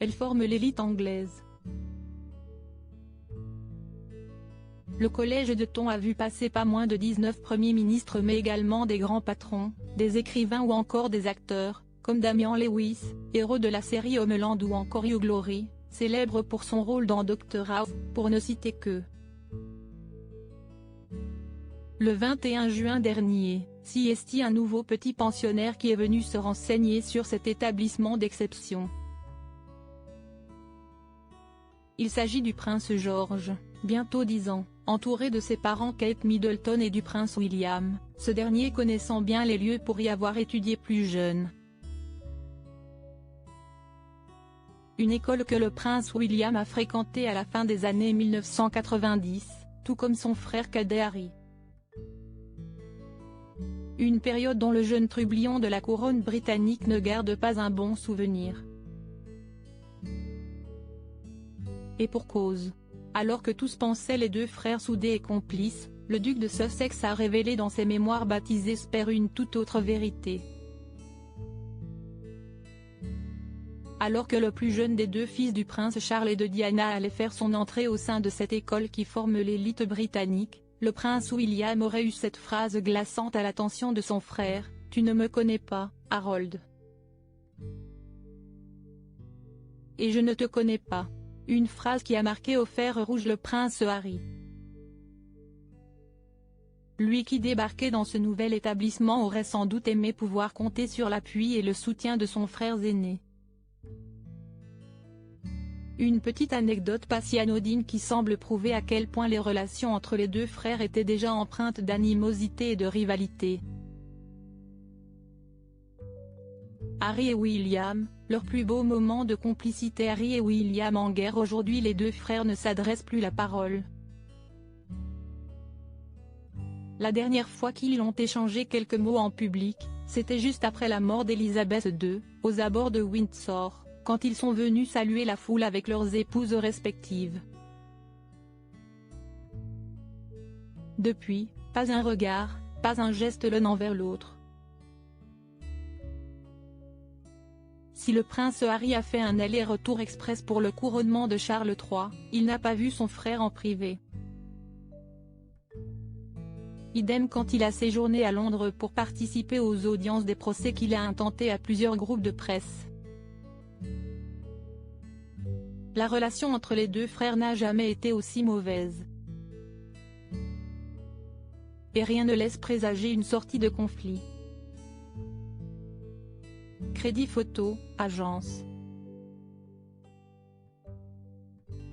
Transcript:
Elle forme l'élite anglaise. Le collège de Thon a vu passer pas moins de 19 premiers ministres mais également des grands patrons, des écrivains ou encore des acteurs, comme Damian Lewis, héros de la série Homeland ou encore Hugh Laurie, célèbre pour son rôle dans Dr House, pour ne citer que. Le 21 juin dernier, CST un nouveau petit pensionnaire qui est venu se renseigner sur cet établissement d'exception. Il s'agit du prince George, bientôt 10 ans, entouré de ses parents Kate Middleton et du prince William, ce dernier connaissant bien les lieux pour y avoir étudié plus jeune. Une école que le prince William a fréquentée à la fin des années 1990, tout comme son frère cadet Harry. Une période dont le jeune trublion de la couronne britannique ne garde pas un bon souvenir. Et pour cause. Alors que tous pensaient les deux frères soudés et complices, le duc de Sussex a révélé dans ses mémoires baptisées Spare une toute autre vérité. Alors que le plus jeune des deux fils du prince Charles et de Diana allait faire son entrée au sein de cette école qui forme l'élite britannique, le prince William aurait eu cette phrase glaçante à l'attention de son frère: « Tu ne me connais pas, Harold. Et je ne te connais pas ». Une phrase qui a marqué au fer rouge le prince Harry. Lui qui débarquait dans ce nouvel établissement aurait sans doute aimé pouvoir compter sur l'appui et le soutien de son frère aîné. Une petite anecdote pas si anodine qui semble prouver à quel point les relations entre les deux frères étaient déjà empreintes d'animosité et de rivalité. Harry et William, leur plus beau moment de complicité. Harry et William en guerre. Aujourd'hui les deux frères ne s'adressent plus la parole. La dernière fois qu'ils ont échangé quelques mots en public, c'était juste après la mort d'Élisabeth II, aux abords de Windsor, quand ils sont venus saluer la foule avec leurs épouses respectives. Depuis, pas un regard, pas un geste l'un envers l'autre. Si le prince Harry a fait un aller-retour express pour le couronnement de Charles III, il n'a pas vu son frère en privé. Idem quand il a séjourné à Londres pour participer aux audiences des procès qu'il a intentés à plusieurs groupes de presse. La relation entre les deux frères n'a jamais été aussi mauvaise. Et rien ne laisse présager une sortie de conflit. Crédit photo, agence.